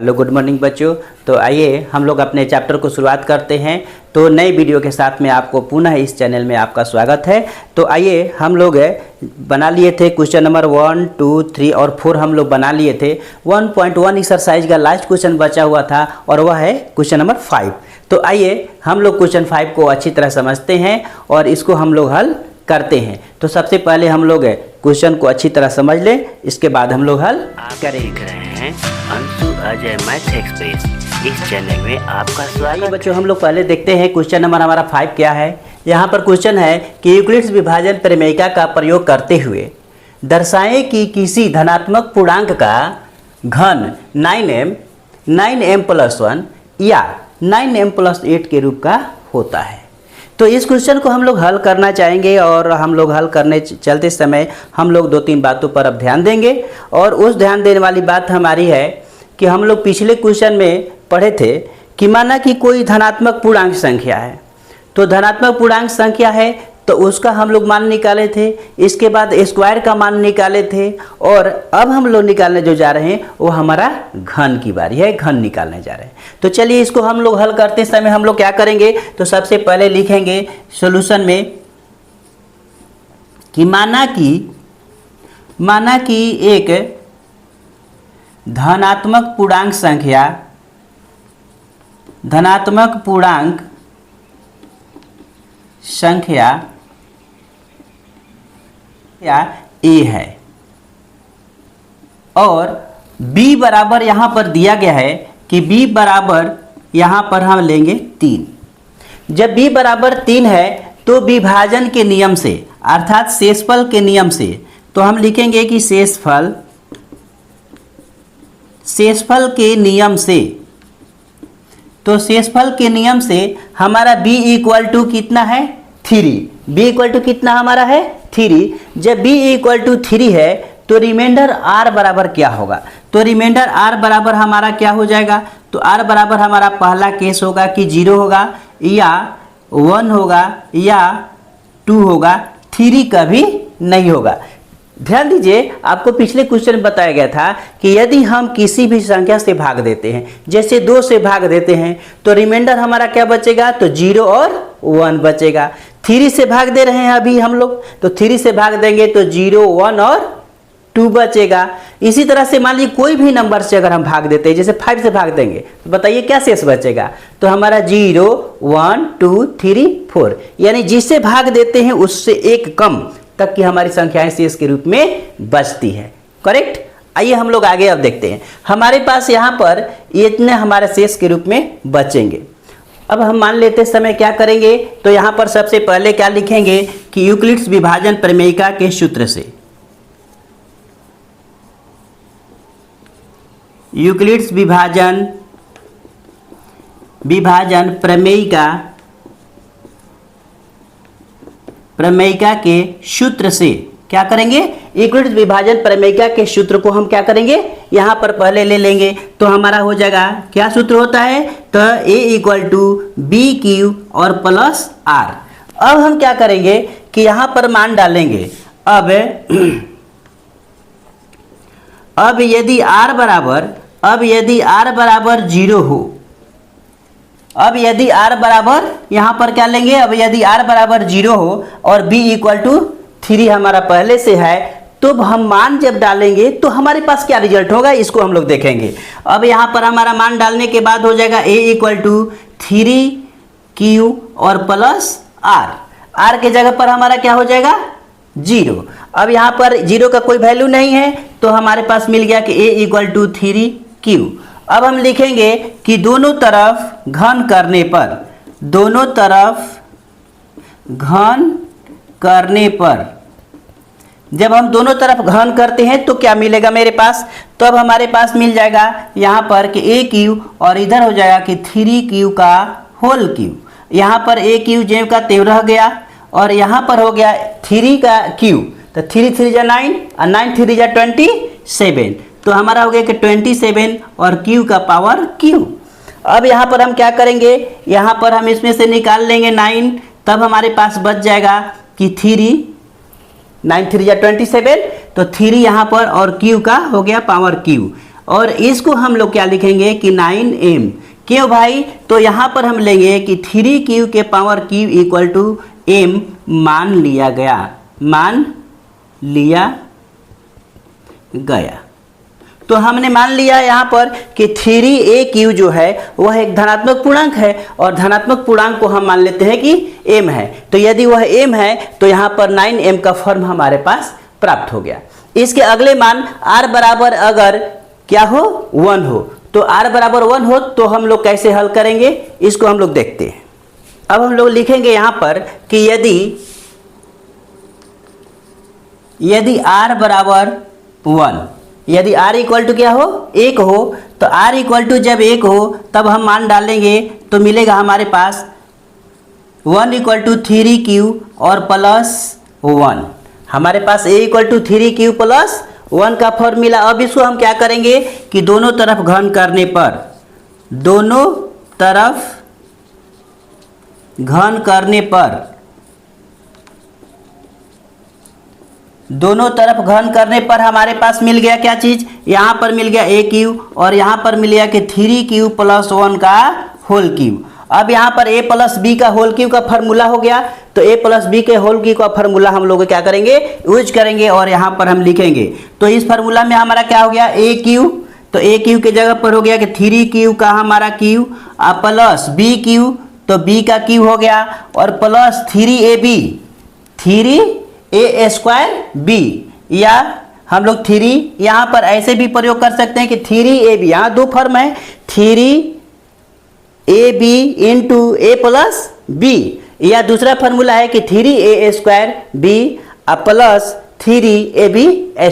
Hello good morning बच्चों। तो आइए हम लोग अपने चैप्टर को शुरुआत करते हैं। तो नई वीडियो के साथ में आपको पुनः इस चैनल में आपका स्वागत है। तो आइए हम लोग बना लिए थे क्वेश्चन नंबर 1, 2, 3 और 4 हम लोग बना लिए थे। 1.1 एक्सरसाइज का लास्ट क्वेश्चन बचा हुआ था और वह है क्वेश्चन नंबर 5। तो आइए हम लोग क्वेश्चन 5 को अच्छी तरह समझते हैं और इसको हम लोग हल करते हैं। तो सबसे पहले हम लोग क्वेश्चन को अच्छी तरह समझ लें, इसके बाद हम लोग हल देख रहे हैं अंशु अजय मैथ एक्सप्रेस। इस चैनल में आपका स्वागत। बच्चों हम लोग पहले देखते हैं क्वेश्चन नंबर हमारा 5 क्या है। यहाँ पर क्वेश्चन है कि यूक्लिड्स विभाजन प्रमेयिका का प्रयोग करते हुए दर्शाएं कि किसी धनात्मक पूर्णांक का घन 9m+1 या 9m+8 के रूप का होता है। तो इस क्वेश्चन को हम लोग हल करना चाहेंगे और हम लोग हल करने चलते समय हम लोग 2-3 बातों पर अब ध्यान देंगे। और उस ध्यान देने वाली बात हमारी है कि हम लोग पिछले क्वेश्चन में पढ़े थे कि माना कि कोई धनात्मक पूर्णांक संख्या है, तो धनात्मक पूर्णांक संख्या है तो उसका हम लोग मान निकाले थे, इसके बाद स्क्वायर का मान निकाले थे और अब हम लोग निकालने जो जा रहे हैं वो हमारा घन की बारी है, घन निकालने जा रहे हैं। तो चलिए इसको हम लोग हल करते समय हम लोग क्या करेंगे, तो सबसे पहले लिखेंगे सॉल्यूशन में कि माना कि एक धनात्मक पूर्णांक संख्या ए है और b बराबर यहाँ पर दिया गया है कि b बराबर यहाँ पर हम लेंगे 3। जब b बराबर 3 है तो विभाजन के नियम से अर्थात शेषफल के नियम से तो हम लिखेंगे कि शेषफल के नियम से, तो शेषफल के नियम से हमारा b इक्वल टू कितना है 3। b इक्वल टू कितना हमारा है 3। जब b इक्वल टू 3 है तो रिमाइंडर r बराबर क्या होगा, तो रिमाइंडर r बराबर हमारा क्या हो जाएगा, तो r बराबर हमारा पहला केस होगा कि 0 होगा या 1 होगा या 2 होगा, 3 कभी नहीं होगा। ध्यान दीजिए, आपको पिछले क्वेश्चन में बताया गया था कि यदि हम किसी भी संख्या से भाग देते हैं, जैसे 2 से भाग देते हैं तो रिमाइंडर हमारा क्या बचेगा, तो 0 और 1 बचेगा। 3 से भाग दे रहे हैं अभी हम लोग, तो 3 से भाग देंगे तो 0, 1 और 2 बचेगा। इसी तरह से मान लीजिए कोई भी नंबर से अगर हम भाग देते हैं, जैसे 5 से भाग देंगे तो बताइए क्या शेष बचेगा, तो हमारा 0, 1, 2, 3, 4, यानी जिससे भाग देते हैं उससे एक कम तक की हमारी संख्याएं शेष के रूप में बचती है। करेक्ट। आइए हम लोग आगे अब देखते हैं। हमारे पास यहाँ पर इतने हमारे शेष के रूप में बचेंगे। अब हम मान लेते समय क्या करेंगे, तो यहाँ पर सबसे पहले क्या लिखेंगे कि यूक्लिड्स विभाजन प्रमेयिका के सूत्र से, यूक्लिड्स विभाजन प्रमेयिका के सूत्र से क्या करेंगे, यूक्लिड्स विभाजन प्रमेयिका के सूत्र को हम क्या करेंगे, यहाँ पर पहले ले लेंगे। तो हमारा हो जाएगा क्या सूत्र होता है, तो a equal to B Q और प्लस आर। अब हम क्या करेंगे कि यहाँ पर मान डालेंगे। अब यदि r बराबर 0 हो, अब यदि r बराबर यहाँ पर क्या लेंगे, अब यदि r बराबर 0 हो और b इक्वल टू 3 हमारा पहले से है, तो हम मान जब डालेंगे तो हमारे पास क्या रिजल्ट होगा, इसको हम लोग देखेंगे। अब यहाँ पर हमारा मान डालने के बाद हो जाएगा a इक्वल टू 3q और प्लस r के जगह पर हमारा क्या हो जाएगा 0। अब यहाँ पर 0 का कोई वैल्यू नहीं है तो हमारे पास मिल गया कि a इक्वल टू 3q। अब हम लिखेंगे कि दोनों तरफ घन करने पर जब हम दोनों तरफ घन करते हैं तो क्या मिलेगा मेरे पास, तो अब हमारे पास मिल जाएगा यहाँ पर कि AQ और इधर हो जाएगा कि 3Q का होल क्यू। यहाँ पर AQ जेब का 13 रह गया और यहाँ पर हो गया 3 का Q, तो 3 3 जा 9 और 9 3 जा 27, तो हमारा हो गया कि 27 और Q का पावर Q। अब यहाँ पर हम क्या करेंगे, यहाँ पर हम इसमें से निकाल लेंगे 9, तब हमारे पास बच जाएगा कि 3 9 3 जा 27, तो 3 यहाँ पर और Q का हो गया पावर Q। और इसको हम लोग क्या लिखेंगे कि 9m। क्यों भाई? तो यहाँ पर हम लेंगे कि 3q के power q equal to m मान लिया गया, मान लिया गया। तो हमने मान लिया यहाँ पर कि 3aq जो है वह एक धनात्मक पूर्णांक है और धनात्मक पूर्णांक को हम मान लेते हैं कि m है। तो यदि वह m है तो यहाँ पर 9m का फॉर्म हमारे पास प्राप्त हो गया। इसके अगले मान r बराबर अगर क्या हो 1 हो, तो r बराबर 1 हो तो हम लोग कैसे हल करेंगे इसको हम लोग देखते हैं। अब हम लोग लिखेंगे यहाँ पर कि यदि r बराबर 1, यदि r इक्वल टू क्या हो 1 हो, तो r इक्वल टू जब 1 हो तब हम मान डालेंगे तो मिलेगा हमारे पास 1 इक्वल टू 3q और प्लस 1। हमारे पास a equal to 3q plus 1 का फॉर्म मिला। अब इसको हम क्या करेंगे कि दोनों तरफ घन करने पर, दोनों तरफ घन करने पर, दोनों तरफ घन करने पर हमारे पास मिल गया क्या चीज, यहाँ पर मिल गया aq और यहाँ पर मिल गया कि 3q प्लस 1 का होल क्यूब। अब यहाँ पर a प्लस बी का होल क्यूब का फार्मूला हो गया, तो a प्लस बी के होल क्यूब का फार्मूला हम लोग क्या करेंगे यूज करेंगे और यहाँ पर हम लिखेंगे। तो इस फार्मूला में हमारा क्या हो गया a क्यूब, तो a क्यूब के जगह पर हो गया कि 3q का हमारा क्यूब प्लस b क्यूब, तो b का क्यूब हो गया और plus 3ab, 3a square b, या हम लोग 3 यहाँ पर ऐसे भी प्रयोग कर सकते हैं कि 3ab, यहाँ दो फॉर्म है 3ab into a plus b, या दूसरा फार्मूला है कि 3a square b plus 3ab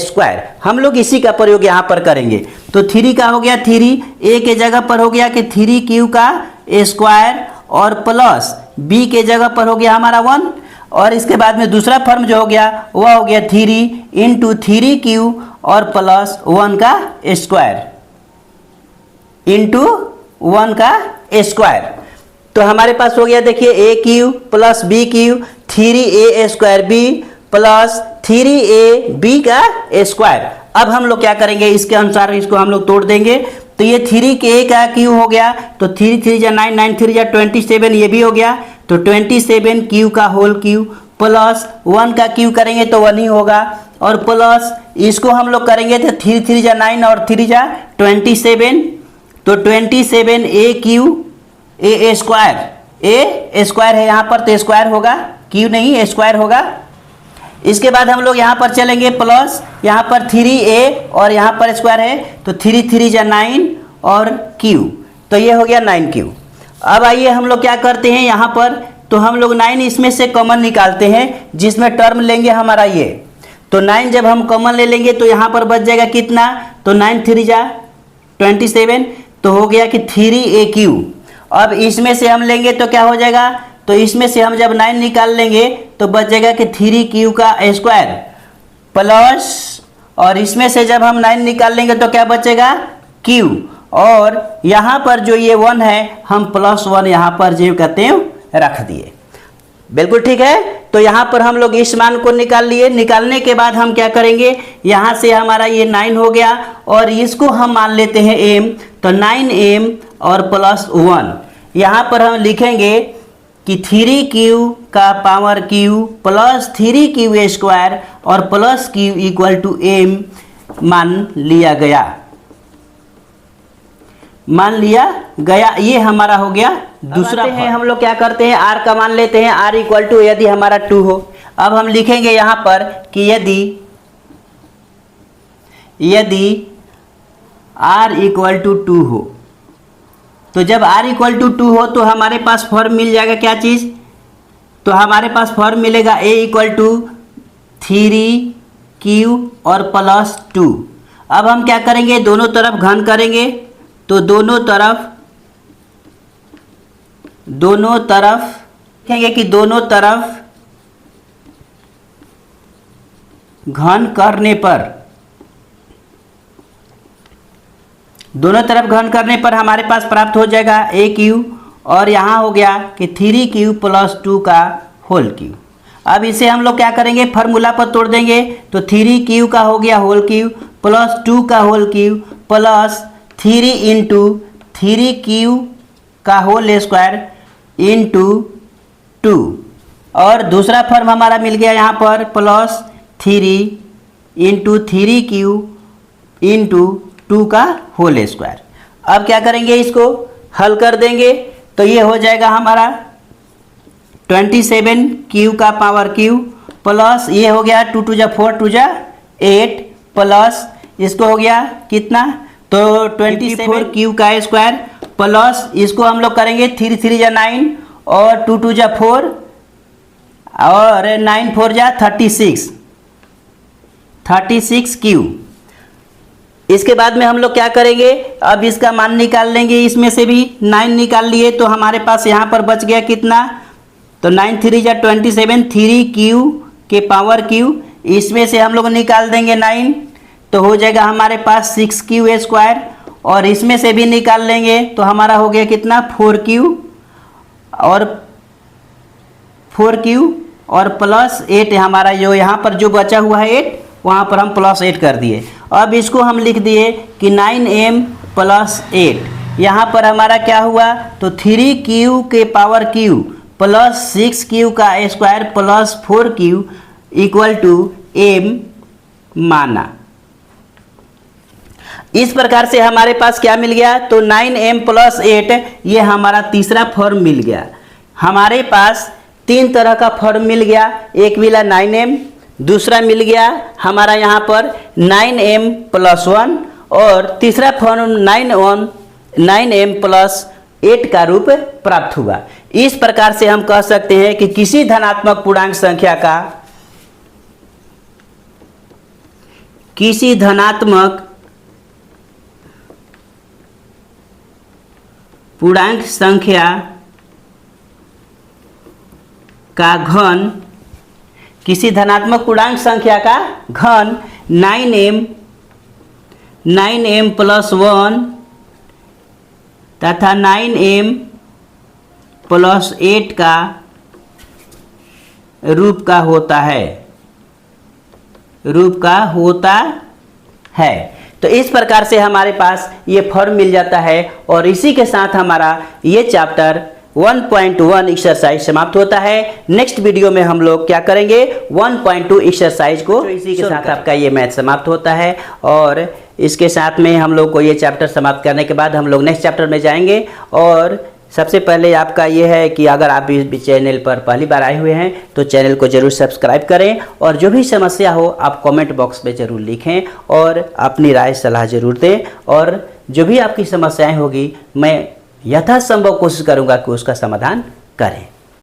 square. हम लोग इसी का प्रयोग यहाँ पर करेंगे। तो 3 का हो गया 3, a के जगह पर हो गया कि 3q का स्क्वायर और प्लस b के जगह पर हो गया हमारा 1, और इसके बाद में दूसरा फॉर्म जो हो गया वह हो गया 3 इंटू 3q और प्लस 1 का स्क्वायर इंटू 1 का स्क्वायर। तो हमारे पास हो गया देखिए a cube plus b cube 3a square b plus 3ab का स्क्वायर। अब हम लोग क्या करेंगे इसके अनुसार इसको हम लोग तोड़ देंगे। तो ये 3k का क्यूब हो गया, तो 3 3 जा 9, 9 3 जा 27, ये भी हो गया। तो 27q का होल क्यूब प्लस 1 का क्यूब करेंगे तो 1 ही होगा, और प्लस इसको हम लोग करेंगे तो 3 3 जा 9 और 3 जा 27, तो 27a क्यूब a स्क्वायर है यहाँ पर, तो स्क्वायर होगा, क्यूब नहीं स्क्वायर होगा। इसके बाद हम लोग यहाँ पर चलेंगे प्लस यहाँ पर 3a और यहाँ पर स्क्वायर है, तो 3 3 जा 9 और क्यूब, तो ये हो गया 9q। अब आइए हम लोग क्या करते हैं यहाँ पर, तो हम लोग 9 इसमें से कॉमन निकालते हैं, जिसमें टर्म लेंगे हमारा ये। तो 9 जब हम कॉमन ले लेंगे तो यहाँ पर बच जाएगा कितना, तो 9 3 जा 27, तो हो गया कि 3aq। अब इसमें से हम लेंगे तो क्या हो जाएगा, तो इसमें से हम जब 9 निकाल लेंगे तो बच जाएगा कि 3q का स्क्वायर प्लस, और इसमें से जब हम 9 निकाल लेंगे तो क्या बचेगा q, और यहाँ पर जो ये 1 है हम प्लस 1 यहाँ पर जो कहते हैं रख दिए। बिल्कुल ठीक है। तो यहाँ पर हम लोग इस मान को निकाल लिए। निकालने के बाद हम क्या करेंगे, यहाँ से हमारा ये 9 हो गया और इसको हम मान लेते हैं m, तो 9m और प्लस 1। यहाँ पर हम लिखेंगे कि 3q का power q plus 3q square और plus q equal to m मान लिया गया, मान लिया गया। ये हमारा हो गया दूसरा है। हम लोग क्या करते हैं r का मान लेते हैं, r इक्वल टू यदि हमारा 2 हो। अब हम लिखेंगे यहाँ पर कि यदि r इक्वल टू 2 हो, तो जब r इक्वल टू 2 हो तो हमारे पास फॉर्म मिल जाएगा क्या चीज़, तो हमारे पास फॉर्म मिलेगा a इक्वल टू 3q और प्लस 2। अब हम क्या करेंगे, दोनों तरफ घन करेंगे, तो दोनों तरफ लिखेंगे कि दोनों तरफ घन करने पर, दोनों तरफ घन करने पर हमारे पास प्राप्त हो जाएगा aq, और यहाँ हो गया कि 3q प्लस 2 का होल क्यूब। अब इसे हम लोग क्या करेंगे, फार्मूला पर तोड़ देंगे, तो 3q का हो गया होल क्यूब प्लस 2 का whole cube plus 3 into 3q का होल स्क्वायर इंटू 2, और दूसरा फॉर्म हमारा मिल गया यहाँ पर प्लस 3 इंटू 3q इंटू 2 का होल स्क्वायर। अब क्या करेंगे, इसको हल कर देंगे तो ये हो जाएगा हमारा 27q का पावर q प्लस ये हो गया 2 2 4 2 8 प्लस इसको हो गया कितना, तो 24q का स्क्वायर प्लस इसको हम लोग करेंगे 3 3 9 और 2 2 4 और 9 4 36q। इसके बाद में हम लोग क्या करेंगे, अब इसका मान निकाल लेंगे, इसमें से भी 9 निकाल लिए तो हमारे पास यहाँ पर बच गया कितना, तो 9 3 27 3q के पावर q, इसमें से हम लोग निकाल देंगे 9 तो हो जाएगा हमारे पास 6q स्क्वायर, और इसमें से भी निकाल लेंगे तो हमारा हो गया कितना 4q और प्लस 8 हमारा जो यहाँ पर जो बचा हुआ है 8 वहाँ पर हम प्लस 8 कर दिए। अब इसको हम लिख दिए कि 9m प्लस 8, यहाँ पर हमारा क्या हुआ, तो 3q के पावर q प्लस 6q का square plus 4q equal to m माना। इस प्रकार से हमारे पास क्या मिल गया, तो 9m प्लस 8 ये हमारा तीसरा फॉर्म मिल गया। हमारे पास 3 तरह का फॉर्म मिल गया, एक मिला 9m, दूसरा मिल गया हमारा यहाँ पर 9m प्लस 1 और तीसरा फॉर्म 9m प्लस 8 का रूप प्राप्त हुआ। इस प्रकार से हम कह सकते हैं कि किसी धनात्मक पूर्णांक संख्या का घन, किसी धनात्मक पूर्णांक संख्या का घन 9m प्लस 1 तथा 9m प्लस 8 का रूप का होता है। तो इस प्रकार से हमारे पास ये फॉर्म मिल जाता है, और इसी के साथ हमारा ये चैप्टर 1.1 एक्सरसाइज समाप्त होता है। नेक्स्ट वीडियो में हम लोग क्या करेंगे, 1.2 एक्सरसाइज को, तो इसी के साथ आपका ये मैथ समाप्त होता है। और इसके साथ में हम लोग को ये चैप्टर समाप्त करने के बाद हम लोग नेक्स्ट चैप्टर में जाएंगे। और सबसे पहले आपका ये है कि अगर आप इस चैनल पर पहली बार आए हुए हैं तो चैनल को जरूर सब्सक्राइब करें, और जो भी समस्या हो आप कमेंट बॉक्स में ज़रूर लिखें और अपनी राय सलाह ज़रूर दें, और जो भी आपकी समस्याएं होगी मैं यथासंभव कोशिश करूंगा कि उसका समाधान करें।